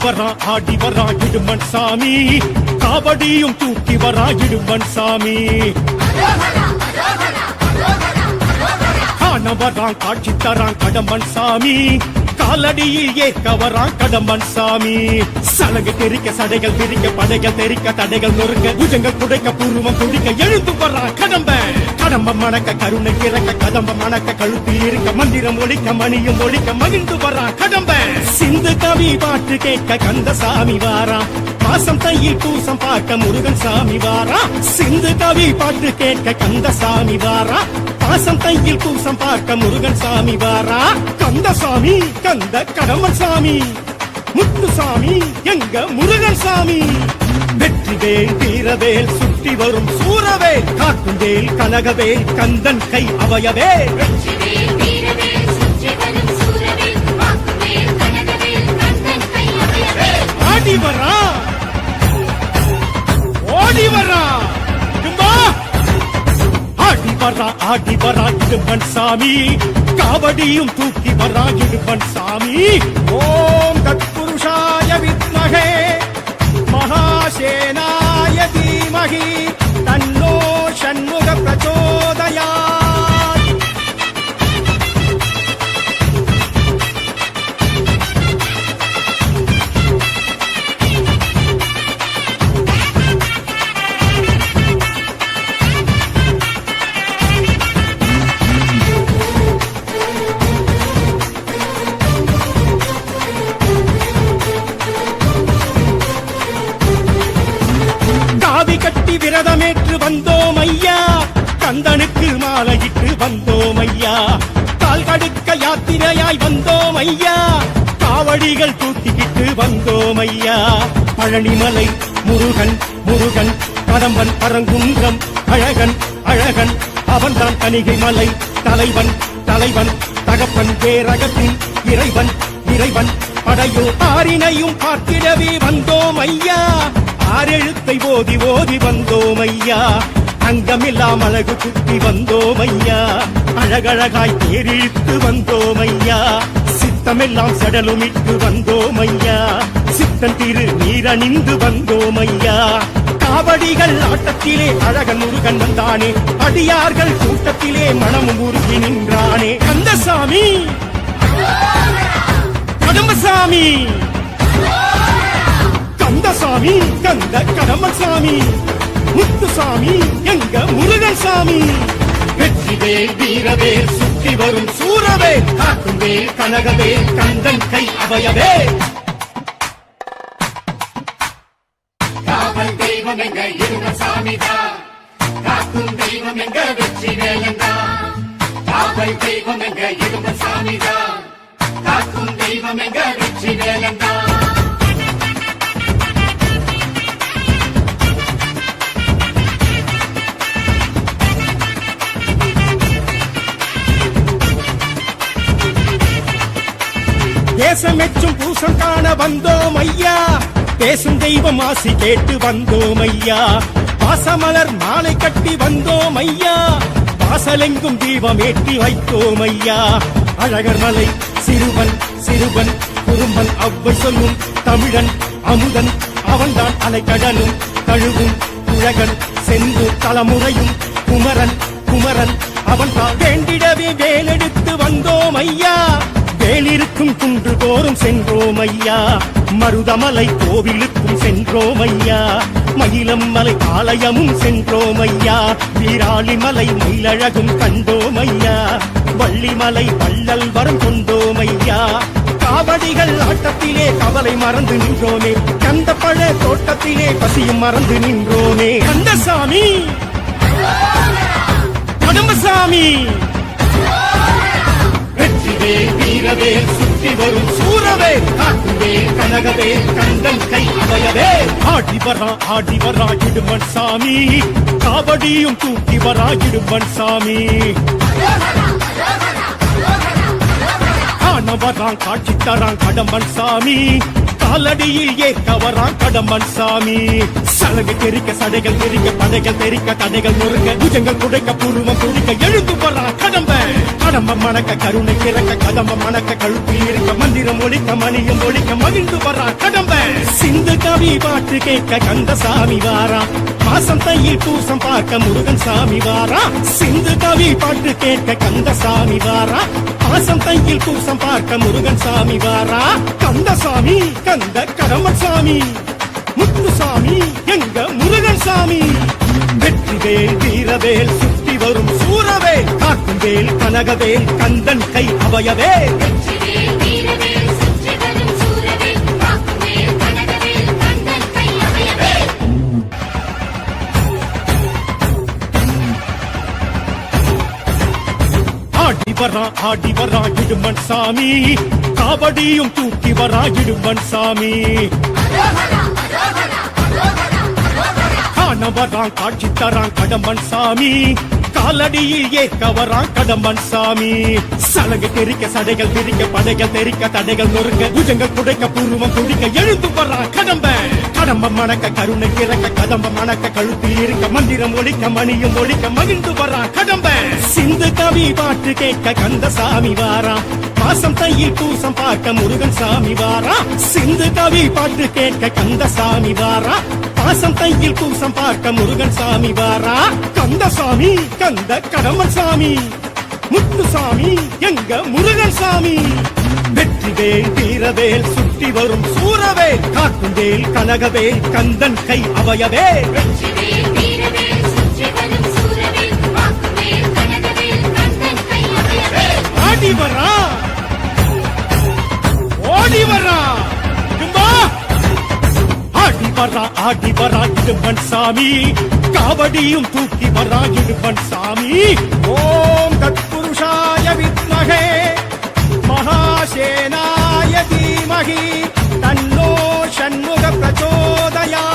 ஆடி வரா இடுமன் சாமி, காவடியும் தூக்கி வரா இடுமன் சாமி. காண வரான் காட்சி தரான் கடம்பன் சாமி, காலடியில் ஏற்க வரான் கடம்பன் சாமி. சலங்கு தெரிக்க சடைகள் விரிக்க படைகள் தெரிக்க தடைகள் நொறுக்க புஜங்கள் குடைக்க பூர்வம் துடிக்க எழுந்து வரான் கடம்பன். கடம்பம் மணக்க கருணை கிறக்க கதம்பம் மணக்க கழுத்தில் இருக்க மந்திரம் ஒழிக்க மணியும் ஒழிக்க மகிழ்ந்து வரான் கடம்பன். சிந்து கவி பாட்டு கேட்க கந்தசாமி வாரான், மாசம் தையில் பூசம் பார்க்க முருகன் சாமி வாரா. சிந்து கவி பாட்டு கேட்க கந்தசாமி வாரா, பாசம் தையில் பூசம் பார்க்க முருகன் சாமி வாரா. கந்தசாமி கந்த கடம்பன் சாமி, முத்துசாமி எங்க முருகன் சாமி. வெற்றிவேல் வீரவேல் சுற்றி வரும் சூரவேல், காக்கும் வேல் கனகவேல் கந்தன் கை அவயவே. ஆடி வரா ஓடி வரா ஆடி வரா இடுமன் சாமி, காவடியும் தூக்கி வரா இடுமன் சாமி. ஓம் தத்புருஷாய வித்மஹே மகாசேனாய தீமஹி தன்னோ ஷண்முக பிரச்சோதயாத். கட்டி விரதமேற்று வந்தோம் ஐயா, கந்தனுக்கு மாலையிட்டு வந்தோம் ஐயா. கால் கடுக்க யாத்திரையாய் வந்தோம் ஐயா, காவடிகள் தூக்கிக்கிட்டு வந்தோம் ஐயா. பழனிமலை முருகன் முருகன் கடம்பன் பரங்குன்றம் அழகன் அழகன், அவன்தான் கணிகை மலை தலைவன் தலைவன் தகப்பன் பேரகத்தின் இறைவன் இறைவன். படையோ ஆரினையும் பார்த்திடவே வந்தோம் ஐயா, ஆரெழுத்தை ஓதி ஓதி வந்தோம் ஐயா. அங்கமில்லாம் அழகு குத்தி வந்தோம் ஐயா, அழகழகாய் தேரிழித்து வந்தோம் ஐயா. சித்தமெல்லாம் சடலுமிட்டு வந்தோம் ஐயா, சித்தன் திரு நீரணிந்து வந்தோம் ஐயா. காவடிகள் ஆட்டத்திலே அழகன் முருகன் வந்தானே, அடியார்கள் கூட்டத்திலே மனமும் உருகி நின்றானே. கந்தசாமி கடம்பசாமி, கந்தசாமி கந்த கடம்பன் சாமி, முத்துசாமி எங்க முருகன் சாமி. வெற்றிவேல் வீரவேல் சுற்றி வரும் சூரவேல், காக்கும் வேல் கனகவேல் கந்தன் கை அவயவே. காவல் தெய்வம் எங்க இடுமன் சாமிதான், காக்கும் தெய்வம் எங்க வெற்றிவேலன்தான். காவல் தெய்வம் எங்க இடுமன் சாமிதான், காக்கும் தெய்வம் எங்க வெற்றிவேலன்தான். தேசமெச்சும் பூசம் காண வந்தோம் ஐயா, பேசும் தெய்வம் ஆசி கேட்டு வந்தோம் ஐயா. பாசமலர் மாலை கட்டி வந்தோம் ஐயா, வாசலெங்கும் தீபம் ஏற்றி வைத்தோம் ஐயா. அழகர் மலை சிறுவன் சிறுவன் குறும்பன் அவ்வை சொல்லும் தமிழன் அமுதன், அவன்தான் அலைக்கடலும் தழுவும் குழகன் செந்தூர் தலைமுறையும் குமரன் குமரன், அவன்தான் வேண்டிடவே வேலெடுத்து வந்தோம் ஐயா. வேலிருக்கும் குன்று தோறும் சென்றோம் ஐயா, மருதமலை கோவிலுக்கும் சென்றோம் ஐயா. மயிலம் மலை ஆலயமும் சென்றோம் ஐயா, வீராளிமலை மயிலழகும் கண்டோம் ஐயா. வள்ளிமலை வள்ளல் வரம் கொண்டோம் ஐயா. காவடிகள் ஆட்டத்திலே கவலை மறந்து நின்றோமே, கந்த பழ தோட்டத்திலே பசியும் மறந்து நின்றோமே. கந்தசாமி கடம்பசாமி, வெற்றிவேல் வீரவேல் சுற்றி வரும் சூரவேல், காக்கும் வேல் கனகவேல் கந்தன் கை அவயவே. ஆடி வரா இடுமன் சாமி, காவடியும் தூக்கி வரா இடுமன் சாமி. காண வரான் காட்சி தரான் கடம்பன் சாமி, காலடியில் ஏற்க வரான் கடம்பன் சாமி. சலங்கு தெரிக்க சடைகள் தெரிக்க படைகள் தெரிக்க தடைகள் நொறுக்க புஜங்கள் குடைக்க பூர்வம் துடிக்க எழுந்து வரான் கடம்பன். கடம்ப மணக்க கருணை கிறக்க கதம்ப மணக்க கழுத்தில் இருக்க மந்திரம் ஒழிக்க மணியும் ஒழிக்க மகிழ்ந்து வரா கடம்ப சிந்து கவி பாட்டு கேட்க கந்தசாமி வாரா மாசம் தையில் பூசம் பார்க்க முருகன் சாமி வாரா சிந்து கவி பாட்டு கேட்க கந்தசாமி வாரா மாசம் தையில் பூசம் பார்க்க முருகன் சாமி வாரா கந்தசாமி கந்த கடம்பன் சாமி முத்துசாமி எங்க முருகன் சாமி வெற்றிவேல் வீரவேல் சுற்றி வரும் சூரவேல் காக்கும் வேல் கனகவேல் கந்தன் கை அபயவேல் வெற்றிவேல் வீரவேல் சுற்றி வரும் சூரவேல் காக்கும் வேல் கனகவேல் கந்தன் கை அபயவேல் ஆடி வரா இடுமன் சாமி காவடியும் தூக்கி வரா இடுமன் சாமி காண வரான் காட்சி தரான் கடம்பன் சாமி காலடியில் ஏற்க வரான் கடம்பன் சாமி சலங்கு தெரிக்க சடைகள் திரிக்க படைகள் தெரிக்க தடைகள் நொறுங்க புஜங்கள் துடைக்க பூர்வம் துடிக்க எழுந்து வரான் கடம்ப கடம்ப மணக்க கருணை கிறக்க கதம்ப மணக்க கழுத்தில் இருக்க மந்திரம் ஒழிக்க மணியும் ஒழிக்க மகிழ்ந்து வரான் கடம்ப சிந்து கவி பாட்டு கேட்க கந்தசாமி வாரா மாசம் தையில் பூசம் பார்க்க முருகன் சாமி வாரா சிந்து கவி பாட்டு கேட்க கந்தசாமி வாரா மாசம் தையில் பூசம் பார்க்க முருகன் சாமி வாரா கந்தசாமி கந்த கடம்பன் சாமி முத்துசாமி எங்க முருகன் சாமி வெற்றிவேல் வீரவேல் சுற்றி வரும் சூரவேல் காக்கும் வேல் கனகவேல் கந்தன் கை அபயவேல் வெற்றிவேல் வீரவேல் சுற்றி வரும் சூரவேல் காக்கும் வேல் கனகவேல் கந்தன் கை அபயவேல் ஆடி வரா ஓடி வரா இடும்பா ஆடி வரா இடும்பன் சாமி காவடியும் தூக்கி வரா இடும்பன் சாமி ஓம் தத்புருஷாய வித்மகே மகாசேனாய தீமகி தன்னோ ஷண்முக பிரச்சோதயாத்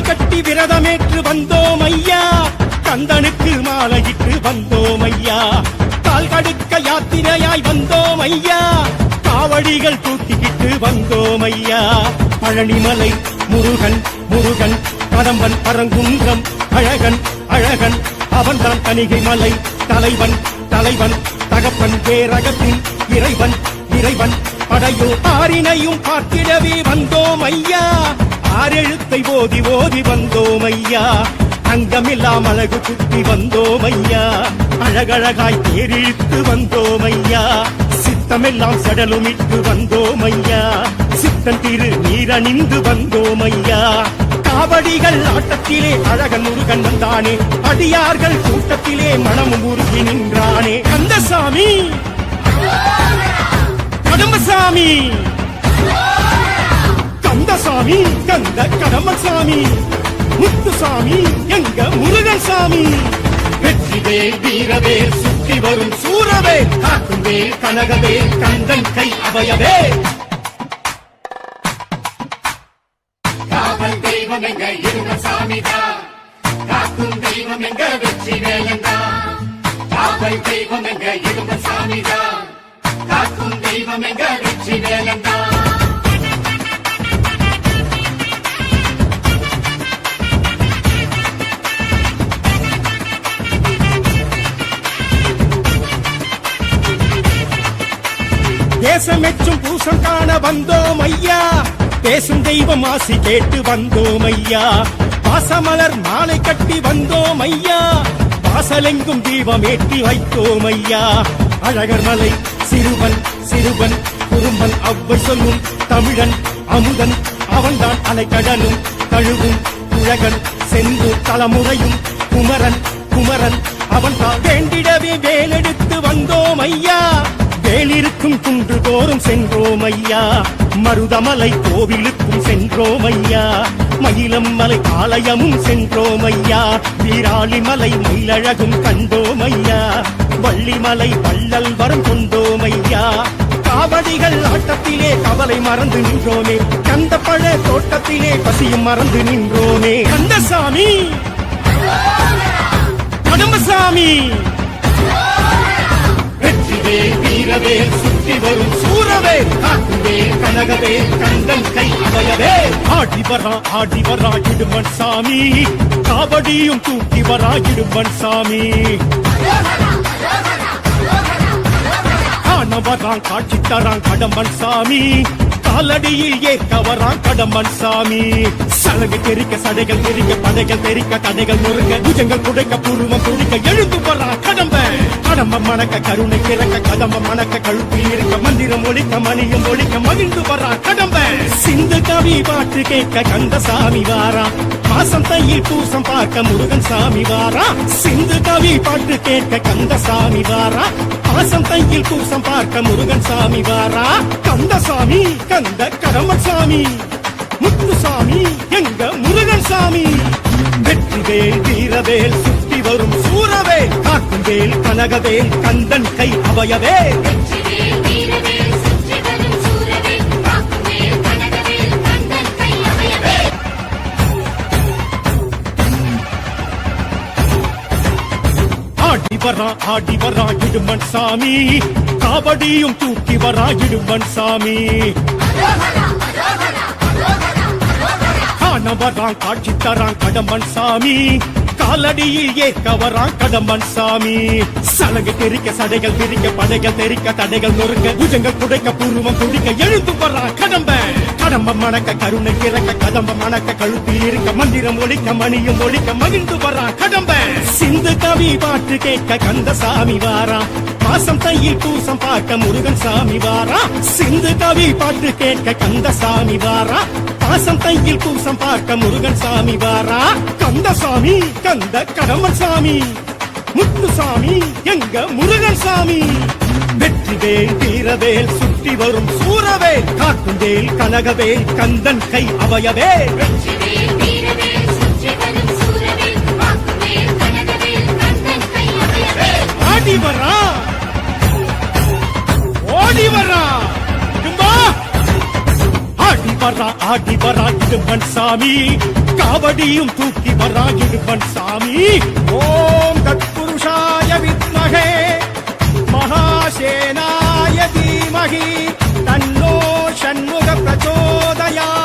கட்டி விரதமேற்று வந்தோம் ஐயா கந்தனுக்கு மாலையிட்டு வந்தோம் ஐயா கால் கடுக்க யாத்திரையாய் வந்தோம் ஐயா காவடிகள் தூக்கிக்கிட்டு வந்தோம் ஐயா பழனிமலை முருகன் முருகன் கடம்பன் பரங்குன்றம் அழகன் அழகன் அவன்தான் தணிகை மலை தலைவன் தலைவன் தகப்பன் பேரகத்தின் இறைவன் இறைவன் படையோ ஆரினையும் பார்த்திடவே வந்தோம் ஐயா ஆறெழுத்தை ஓதி ஓதி வந்தோம் ஐயா அங்கமில்லாம் அழகு குத்தி வந்தோம் ஐயா அழகழகாய் தேரிழுத்து வந்தோம் ஐயா சித்தமெல்லாம் சடலுமிட்டு வந்தோம் ஐயா சித்தன் திரு நீரணிந்து வந்தோம் ஐயா காவடிகள் ஆட்டத்திலே அழகன் முருகன் வந்தானே அடியார்கள் கூட்டத்திலே மனமும் உருகி நின்றானே கந்தசாமி கடம்பசாமி கந்தசாமி கந்த கடம்பசாமி முத்துசாமி எங்க முருகன் சாமி வெற்றிவேல் வீரவேல் சுற்றி வரும் சூரவேல் காக்கும் வேல் கனகவேல் கந்தன் கை அபயவேல் காவல் தெய்வம் எங்க இருந்த சாமிதான் காக்கும் தெய்வம் எங்க வெற்றி வேலந்தான் காவல் தெய்வம் எங்க இருந்த சாமிதான் காக்கும் தெய்வம் எங்க வெற்றி வேலந்தான் தேசமெச்சும் பூசம் காண வந்தோம் ஐயா பேசும் தெய்வம் ஆசி கேட்டு வந்தோம் ஐயா பாசமலர் மாலை கட்டி வந்தோம் ஐயா வாசலெங்கும் தீபம் ஏற்றி வைத்தோம் ஐயா அழகர் மலை சிறுவன் சிறுவன் குறும்பன் அவ்வை சொல்லும் தமிழன் அமுதன் அவன்தான் அலைக்கடலும் தழுவும் குழகன் செந்தூர் தலைமுறையும் குமரன் குமரன் அவன்தான் வேண்டிடவே வேலெடுத்து வந்தோம் ஐயா வேலிருக்கும் குன்று தோறும் சென்றோம் ஐயா மருதமலை கோவிலுக்கும் சென்றோம் ஐயா மயிலம் மலை ஆலயமும் சென்றோம் ஐயா வீராளிமலை மயிலழகும் கண்டோம் ஐயா வள்ளிமலை வள்ளல் வரம் கொண்டோம் ஐயா காவடிகள் ஆட்டத்திலே கவலை மறந்து நின்றோமே, கந்த பழ தோட்டத்திலே பசியும் மறந்து நின்றோமே. கந்தசாமி, கடம்பசாமி, வெற்றிவே வீரவே சுற்றி வரும் சூரவே, காக்குவே கனகவே கந்தன் கை அவையவே. ஆடி வரா இடுமன் சாமி, காவடியும் தூக்கி வரா இடுமன் சாமி. காணவரான் காட்சி தரான் கடம்பன் சாமி, காலடியில் ஏற்க வரான் கடம்பன் சாமி. சலகு தெரிக்க சடைகள் தெரிக்க படைகள் தெரிக்க தடைகள் நொறுக்க புஜங்கள் குடைக்க புருவம் துடிக்க எழுந்து வரான் கடம்பன். கடம்பம் மணக்க கருணை கிறக்க கதம்பம் மணக்க கழுத்தில் இருக்க மந்திரம் ஒழிக்க மணியும் ஒழிக்க மகிழ்ந்து வரான் கடம்பன். சிந்து கவி பாட்டு கேட்க கந்தசாமி வாரா, மாசம் தையில் பூசம் பார்க்க முருகன் சாமி வாரா. சிந்து கவி பாட்டு கேட்க கந்தசாமி வாரா, மாசம் தையில் பூசம் பார்க்க முருகன் சாமி வாரா. கந்தசாமி, கந்த கடம்பன் சாமி, முத்துசாமி எங்க முருகன் சாமி. வெற்றிவேல் வீரவேல் சுற்றி வரும் சூரவேல், காக்கும் வேல் கனகவேல் கந்தன் கை அவையவே. வெற்றிவேல் வீரவேல் சுற்றி வரும் சூரவேல், காக்குவேல் கனகவேல் கந்தன் கை அவையவே. ஆடி வரா இடுமன் சாமி, காவடியும் தூக்கி வரா இடுமன் சாமி. காணவரான் காட்சி தரான் கடம்பன் சாமி, காலடியில் ஏற்க வரான் கடம்பன் சாமி. சலகு தெரிக்க சடைகள் தெரிக்க படைகள் தெரிக்க தடைகள் நொறுக்க புஜங்கள் குடைக்க பூர்வம் துடிக்க எழுந்து வரான் கடம்பன். கடம்பம் மணக்க கருணை கிறக்க கதம்பம் மணக்க கழுத்தில் இருக்க மந்திரம் ஒழிக்க மணியும் ஒழிக்க மகிழ்ந்து வரான் கடம்பன். சிந்து கவி பாட்டு கேட்க கந்தசாமி வாரா, மாசம் தையில் பூசம் பார்க்க முருகன் சாமி வாரா. சிந்து கவி பாட்டு கேட்க கந்தசாமி வாரா, மாசம் தையில் பூசம் பார்க்க முருகன் சாமி வாரா. கந்தசாமி, கந்த கடம்பன் சாமி, முத்துசாமி எங்க முருகன் சாமி. வெற்றிவேல் வீரவேல் சுற்றி வரும் சூரவேல், காக்கும் வேல் கனகவேல் கந்தன் கை அவையவே. வெற்றிவேல் வீரவேல் சுற்றி வரும் சூரவேல், காக்குவேல் கனகவேல் கந்தன் கை அவையவே. ஆடி வரா, ஓடி வரா, இடும்பா. ஆடி வரா இடும்பன் சாமி, காவடியும் தூக்கி வரா இடும்பன் சாமி. ஓம் தத்புருஷாய வித்மகே மகாசேனாய தீமகி தன்னோ ஷண்முக பிரச்சோதயாத்.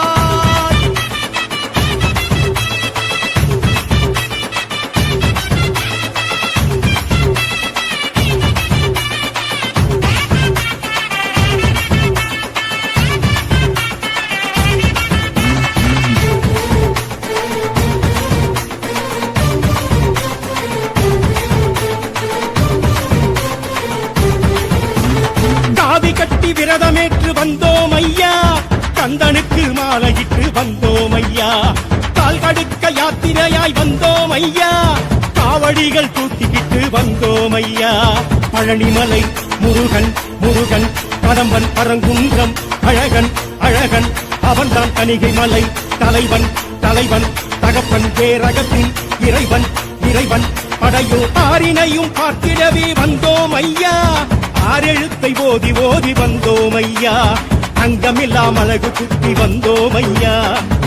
காவி கட்டி விரதமேற்று வந்தோம் ஐயா, கந்தனுக்கு மாலையிட்டு வந்தோம் ஐயா. கால் கடுக்க யாத்திரையாய் வந்தோம் ஐயா, காவடிகள் தூக்கிக்கிட்டு வந்தோம் ஐயா. பழனிமலை முருகன் முருகன், கடம்பன் பரங்குன்றம் அழகன் அழகன், அவன்தான் கணிகை மலை தலைவன் தலைவன், தகப்பன் பேரகத்தின் இறைவன் இறைவன். படையோ ஆரினையும் பார்த்திடவே வந்தோம் ஐயா, ஆறெழுத்தை ஓதி ஓதி வந்தோம் ஐயா. அங்கமில்லாம் அழகு குத்தி வந்தோம் ஐயா,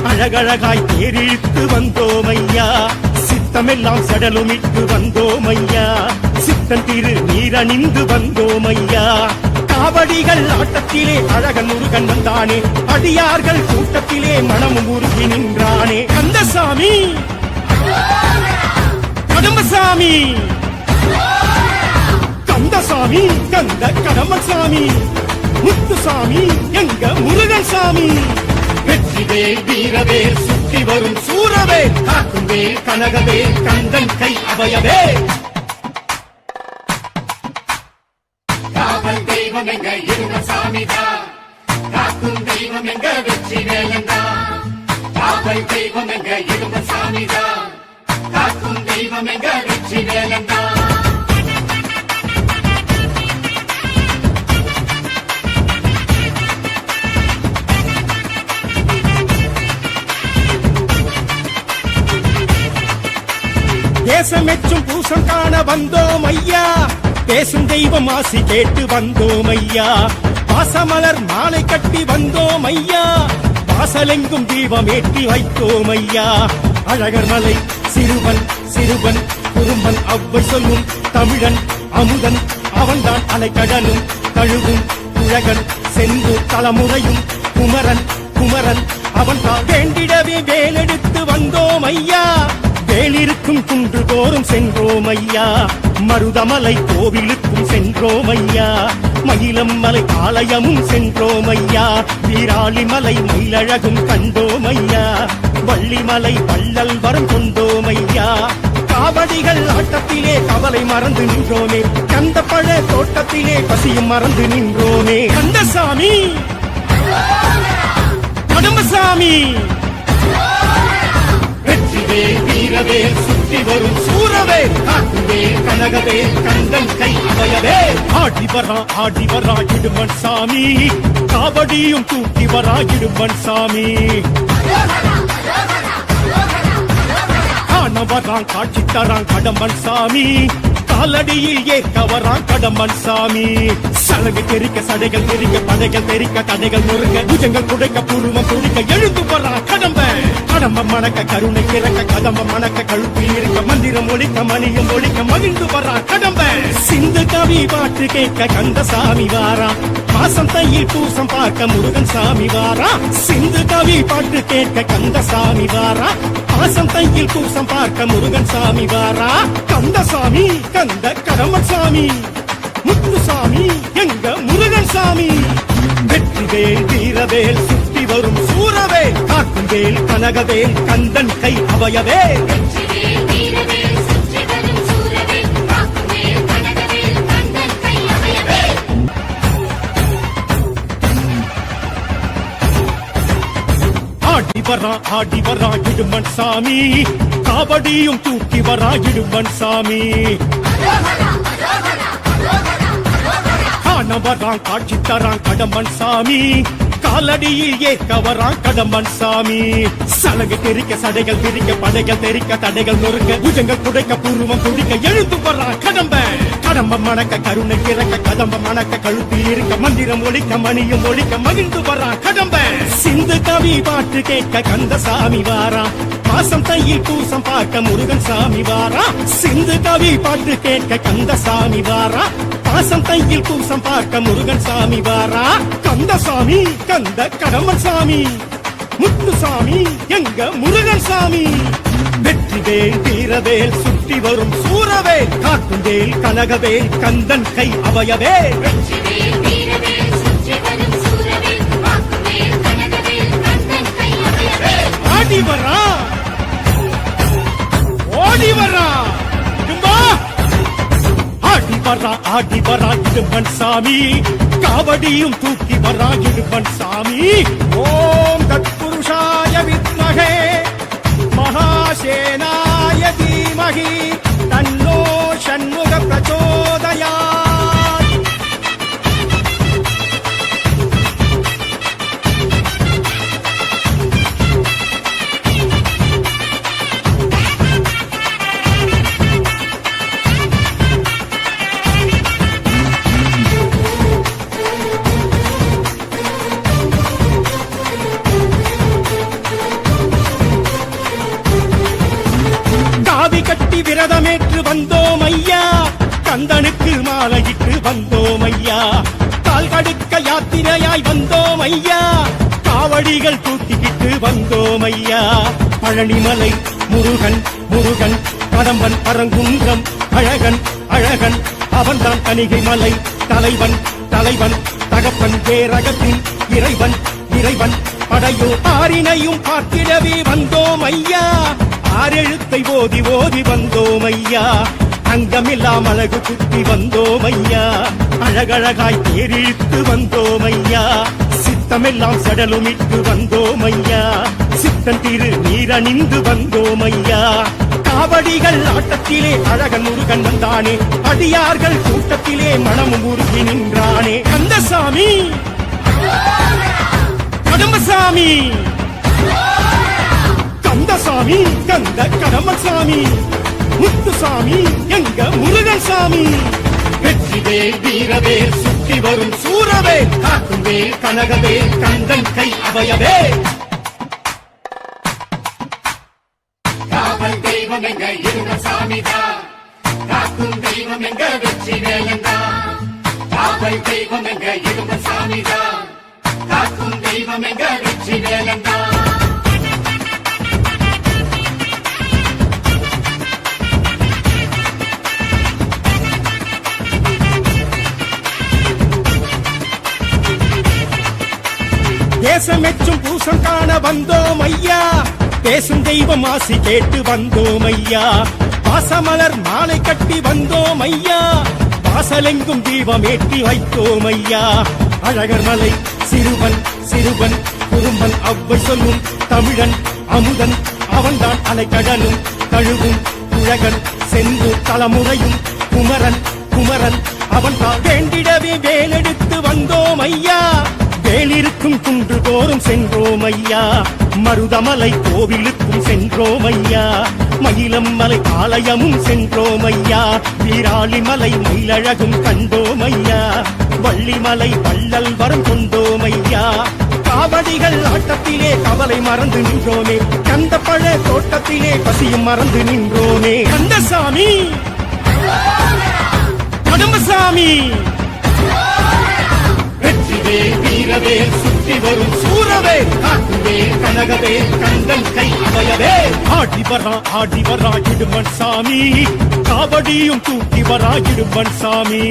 அழகழகாய் தேரிழுத்து வந்தோம் ஐயா. சித்தமெல்லாம் சடலுமிட்டு வந்தோம் ஐயா, சித்தன் திரு நீரணிந்து வந்தோம் ஐயா. காவடிகள் ஆட்டத்திலே அழகன் முருகன் வந்தானே, அடியார்கள் கூட்டத்திலே மனமும் உருகி நின்றானே. கந்தசாமி, கடம்பசாமி, கந்தசாமி, கந்த கடம்பன் சாமி, முத்துசாமி எங்க முருகன் சாமி. வெற்றிவேல் வீரவேல் சுற்றி வரும் சூரவேல், காக்கும் வேல் கனகவேல் கந்தன் கை அவையவே. காவல் தெய்வம் எங்க இருந்த சாமிதான், காக்கும் தெய்வம் எங்க வெற்றி வேலந்தான். காவல் தெய்வம் எங்க இருந்த சாமிதான், காக்கும் தெய்வம் எங்க வெற்றி வேலந்தான். தேசமெச்சும் பூசம் காண வந்தோம் ஐயா, பேசும் தெய்வம் ஆசி கேட்டு வந்தோம் ஐயா. பாசமலர் மாலை கட்டி வந்தோம் ஐயா வாசலெங்கும் தீபம் ஏற்றி வைத்தோம் ஐயா அழகர் மலை சிறுவன் சிறுவன் குறும்பன் அவ்வை சொல்லும் தமிழன் அமுதன் அவன்தான் அலைக்கடலும் கழுவும் உலகன் சென்று தலைமுறையும் குமரன் குமரன் அவன்தான் வேண்டிடவே வேலெடுத்து வந்தோம் ஐயா வேலிருக்கும் குன்று தோறும் சென்றோம் ஐயா மருதமலை கோவிலுக்கும் சென்றோம் ஐயா மயிலம் மலை ஆலயமும் சென்றோம் ஐயா வீராளிமலை மயிலழகும் கண்டோம் ஐயா வள்ளிமலை வள்ளல் வரம் கொண்டோம் ஐயா காவடிகள் ஆட்டத்திலே கவலை மறந்து நின்றோமே கந்த பழ தோட்டத்திலே பசியும் மறந்து நின்றோமே கந்தசாமி கடம்பசாமி வெற்றிவேல் வீரவேல் சுற்றி வரும் சூரவேல் காக்குவேல் கனகவேல் கந்தன் கை அவையவேல் ஆடி வரா இடுமன் சாமி காவடியும் தூக்கி வரா இடுமன் சாமி காணவரான் காட்சி தரான் கடம்பன் சாமி காலடியில் ஏற்க வரான் கடம்பன் சாமி சலகை தெரிக்க சடைகள் தெரிக்க படைகள் தெரிக்க தடைகள் நொறுக்க புஜங்கள் குடைக்க பூர்வம் துடிக்க எழுந்து வரான் கடம்பன் கடம்பம் மணக்க கருணை கிறக்க கதம்பம் மணக்க கழுத்தில் இருக்க மந்திரம் ஒழிக்க மணியம் ஒழிக்க மகிழ்ந்து வரான் கடம்பன் சிந்து கவி பாட்டு கேட்க கந்தசாமி வாரா மாசம் தையில் பூசம் பார்க்க முருகன் சாமி வாரா சிந்து கவி பாட்டு கேட்க கந்தசாமி வாரா மாசம் தையில் பூசம் பார்க்க முருகன் சாமி வாரா கந்தசாமி கந்த கடம்பன் சாமி முத்துசாமி எங்க முருகன் சாமி வெற்றிவேல் வீரவேல் சுற்றி வரும் சூரவேல் காக்கும் வேல் கனகவேல் கந்தன் கை அவையவேல் வெற்றிவேல் வீரவேல் சுற்றி வரும் சூரவேல் காக்குவேல் கனகவேல் கந்தன் கை அவையவேல் ஆடி வரா இடுமன் சாமி காவடியும் தூக்கி வரா இடுமன் சாமி காணவரான் காட்சி தரான் கடம்பன் சாமி காலடியில் ஏற்க வரான் கடம்பன் சாமி சலகை தெரிக்க சடைகள் திரிக்க படைகள் தெரிக்க தடைகள் நொறுக்க புஜங்கள் குடைக்க பூர்வம் துடிக்க எழுந்து வரான் கடம்பன் கடம்பம் மணக்க கருணை கிறக்க கதம்பம் மணக்க கழுத்தில் இருக்க மந்திரம் ஒழிக்க மணியும் ஒழிக்க மகிழ்ந்து வரான் கடம்பன் சிந்து கவி பாட்டு கேட்க கந்தசாமி வாரா மாசம் தையில் பூசம் பார்க்க முருகன் சாமி வாரா சிந்து கவி பாட்டு கேட்க கந்தசாமி வாரா மாசம் தையில் பூசம் பார்க்க முருகன் சாமி வாரா கந்தசாமி கந்த கடம்பன் சாமி முத்துசாமி எங்க முருகன் சாமி வெற்றிவேல் வீரவேல் சுற்றி வரும் சூரவேல் காக்கும் வேல் கனகவேல் கந்தன் கை அவையவேல் வெற்றிவேல் வீரவேல் சுற்றி வரும் சூரவேல் காக்குவேல் கனகவேல் கந்தன் கை அவையவேல் ஆடி வரா ஓடி வரா இடும்பா ஆடி வரா இடும்பன் சாமி காவடியும் தூக்கி வரா இடும்பன் சாமி ஓம் தத்புருஷாய வித்மகே மகாசேனாய தீமகி தன்னோ ஷண்முக பிரச்சோதயாத் காவி கட்டி விரதமேற்று வந்தோம் ஐயா கந்தனுக்கு மாலையிட்டு வந்தோம் ஐயா கால் கடுக்க யாத்திரையாய் வந்தோம் ஐயா காவடிகள் தூக்கிக்கிட்டு வந்தோம் ஐயா பழனிமலை முருகன் முருகன் கடம்பன் பரங்குன்றம் அழகன் அழகன் அவன்தான் கணிகை மலை தலைவன் தலைவன் தகப்பன் பேரகத்தின் இறைவன் இறைவன் படையோ ஆரினையும் பார்த்திடவே வந்தோம் ஐயா ஆறெழுத்தை ஓதி ஓதி வந்தோம் ஐயா அங்கமில்லாம் அழகு குத்தி வந்தோம் ஐயா அழகழகாய் தேரிழுத்து வந்தோம் ஐயா சித்தமெல்லாம் சடலுமிட்டு வந்தோம் ஐயா சித்தன் திரு நீரணிந்து வந்தோம் ஐயா காவடிகள் ஆட்டத்திலே அழகன் முருகன் வந்தானே அடியார்கள் கூட்டத்திலே மனமும் உருகி நின்றானே கந்தசாமி கடம்பசாமி கந்தசாமி கந்த கடம்பசாமி முத்துசாமி எங்க முருகன் சாமி வெற்றி வெற்றிவேல் வீரவேல் சுற்றி வரும் சூரவேல் காக்கும் வேல் கனகவேல் கந்தன் கை அபயவே காவல் தெய்வம் எங்க இருந்த சாமிதான் காக்கும் தெய்வம் எங்க வெற்றி வேலந்தான் காவல் தெய்வம் எங்க இருந்த சாமிதான் காக்கும் தெய்வம் எங்க வெற்றி வேலந்தான் தேசமெச்சும் பூசம் காண வந்தோம் ஐயா பேசும் தெய்வம் ஆசி கேட்டு வந்தோம் ஐயா பாசமலர் மாலை கட்டி வந்தோம் ஐயா வாசலெங்கும் தீபம் ஏற்றி வைத்தோம் ஐயா அழகர் மலை சிறுவன் சிறுவன் குறும்பன் அவ்வை சொல்லும் தமிழன் அமுதன் அவன்தான் அலைக்கடலும் தழுவும் குழகன் செந்தூர் தலைமுறையும் குமரன் குமரன் அவன்தான் வேண்டிடவே வேலெடுத்து வந்தோம் ஐயா வேலிருக்கும் குன்று தோறும் சென்றோம் ஐயா மருதமலை கோவிலுக்கும் சென்றோம் ஐயா மயிலம் மலை ஆலயமும் சென்றோம் ஐயா வீராளிமலை மயிலழகும் கண்டோம் ஐயா வள்ளிமலை வள்ளல் வரம் கொண்டோம் ஐயா காவடிகள் ஆட்டத்திலே கவலை மறந்து நின்றோமே கந்த பழ தோட்டத்திலே பசியும் மறந்து நின்றோமே கந்தசாமி கடம்பசாமி வெற்றிவேல் வீரவேல் சுற்றி வரும் சூரவேல் காக்குவேல் கனகவேல் கந்தன் கை அபயவே ஆடி வரா இடுமன் சாமி காவடியும் தூக்கி வரா இடுமன் சாமி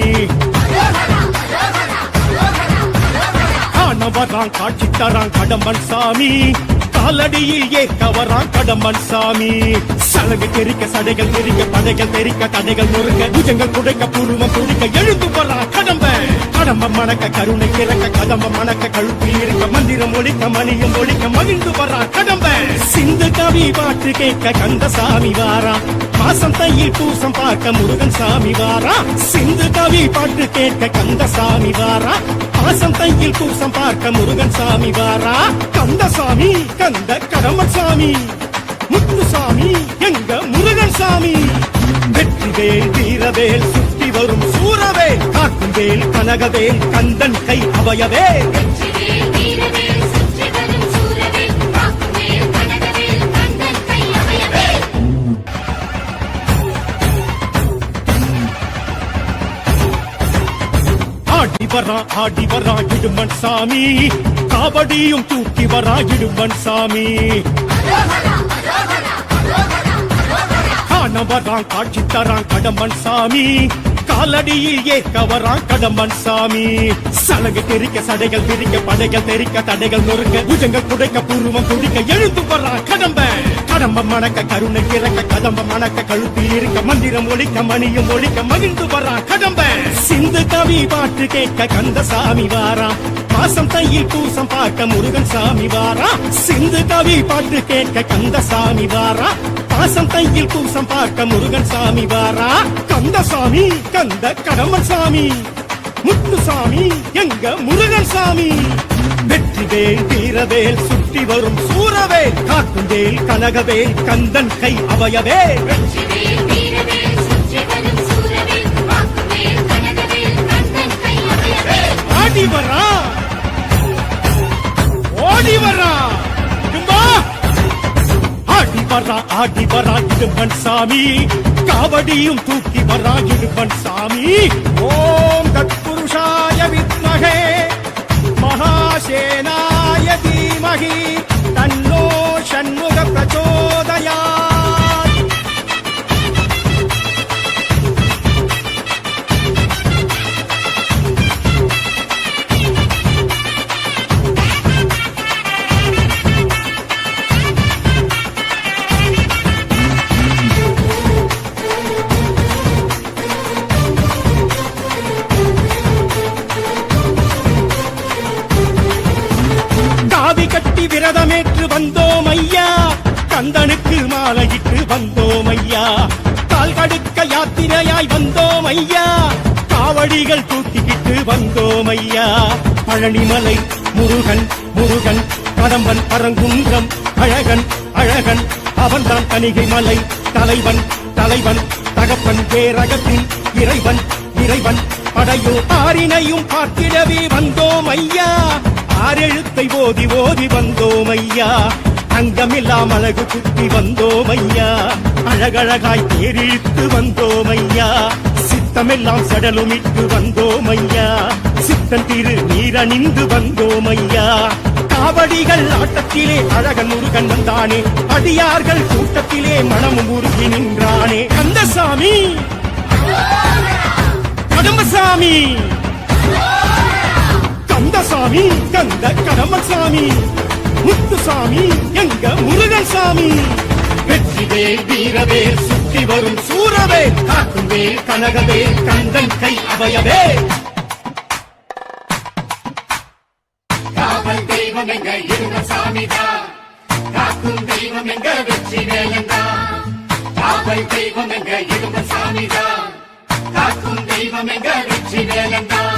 காண வரான் காட்சி தரான் கடம்பன் சாமி காலடியில் ஏற்க வரான் கடம்பன் சாமி சலகு தெரிக்க சடைகள் தெரிக்க படைகள் தெரிக்க தடைகள் நொறுக்க புஜங்கள் குடைக்க பூர்வம் துடிக்க எழுந்து வரான் கடம்பன் கடம்பம் மணக்க கருணை கிறக்க கதம்பம் மணக்க கழுத்தில் இருக்க மந்திரம் ஒழிக்க மணியும் ஒழிக்க மகிழ்ந்து வரான் கடம்பன் சிந்து கவி பாட்டு கேட்க கந்தசாமி வாரா மாசம் தையில் பூசம் பார்க்க முருகன் சாமி வாரா சிந்து கவி பாட்டு கேட்க கந்தசாமி வாரா மாசம் தையில் பூசம் பார்க்க முருகன் சாமி வாரா கந்தசாமி கந்த கடம்பன் சாமி முத்துசாமி எங்க முருகன் சாமி வெற்றிவேல் வீரவேல் சுற்றி வரும் சூரவேல் காக்கும் வேல் கனகவேல் கந்தன் கை அபயவே வெற்றிவேல் வீரவேல் சுற்றி வரும் சூரவேல் காக்கும் வேல் கனகவேல் கந்தன் கை அபயவே ஆடி வரா இடுமன் சாமி காவடியும் தூக்கி வரா இடுமன் சாமி காண வரான் காட்சி தரான் கடம்பன் சாமி காலடியில் ஏற்க வரான் கடம்பன் சாமி சலகு தெரிக்க சடைகள் விரிக்க படைகள் தெரிக்க தடைகள் நொறுக்க புஜங்கள் குடைக்க பூர்வம் துடிக்க எழுந்து வரான் கடம்பன் கடம்பம் மணக்க கருணை கிறக்க கதம்பம் மணக்க கழுத்தில் இருக்க மந்திரம் ஒழிக்க மணியும் ஒழிக்க மகிழ்ந்து வரான் கடம்பன் சிந்து கவி பாட்டு கேட்க கந்தசாமி வாரா மாசம் தையில் பூசம் பார்க்க முருகன் சாமி வாரா சிந்து கவி பாட்டு கேட்க கந்தசாமி வாரா மாசம் தையில் பூசம் பார்க்க முருகன் சாமி வாரா கந்தசாமி கந்த கடம்பன் சாமி முத்துசாமி எங்க முருகன் சாமி வெற்றிவேல் வீரவேல் சுற்றி வரும் சூரவேல் காக்கும் வேல் கனகவேல் கந்தன் கை அபயவே வெற்றிவேல் வீரவேல் சுற்றி வரும் சூரவேல் காக்கும் வேல் கனகவேல் கந்தன் கை அபயவே ஆடி வரா ஓடி வரா கும்பா ஆடி வரா இடுமன் சாமி காவடியும் தூக்கி வரா இடுமன் சாமி ஓம் தத்புருஷாய வித்மகே மகாசேனாய தீமகி தன்னோ ஷண்முக பிரச்சோதயாத் விரதமேற்று வந்தோம் ஐயா கந்தனுக்கு மாலையிட்டு வந்தோம் ஐயா கால் கடுக்க யாத்திரையாய் வந்தோம் ஐயா காவடிகள் தூக்கிக்கிட்டு வந்தோம் ஐயா பழனிமலை முருகன் முருகன் கடம்பன் பரங்குன்றம் அழகன் அழகன் அவன்தான் தணிகை மலை தலைவன் தலைவன் தகப்பன் பேரகத்தின் இறைவன் இறைவன் படையோ ஆறினையும் பார்த்திடவே வந்தோம் ஐயா ஆறெழுத்தை ஓதி ஓதி வந்தோம் ஐயா அங்கமெல்லாம் அழகு குத்தி வந்தோம் ஐயா அழகழகாய் தேரிழுத்து வந்தோம் ஐயா சித்தமெல்லாம் சடலுமிட்டு வந்தோம் ஐயா சித்தன் திரு நீரணிந்து வந்தோம் ஐயா காவடிகள் ஆட்டத்திலே அழகன் முருகன் வந்தானே அடியார்கள் கூட்டத்திலே மனமும் உருகி நின்றானே கந்தசாமி கடம்பசாமி கந்தசாமி கந்த கடம்பசாமி முத்துசாமி எங்க முருகன் சாமி வெற்றிவேல் வீரவேல் சுற்றி வரும் சூரவே காக்கும் வேல் கனகவே கந்தன் கை அபயவே காவல் தெய்வம் எங்க இருவர் சாமிதான் காக்கும் தெய்வம் எங்க வெற்றி வேலந்தான் காவல் தெய்வம் எங்க இருவர் சாமிதான் காக்கும் தெய்வம் எங்க வெற்றி வேலந்தான்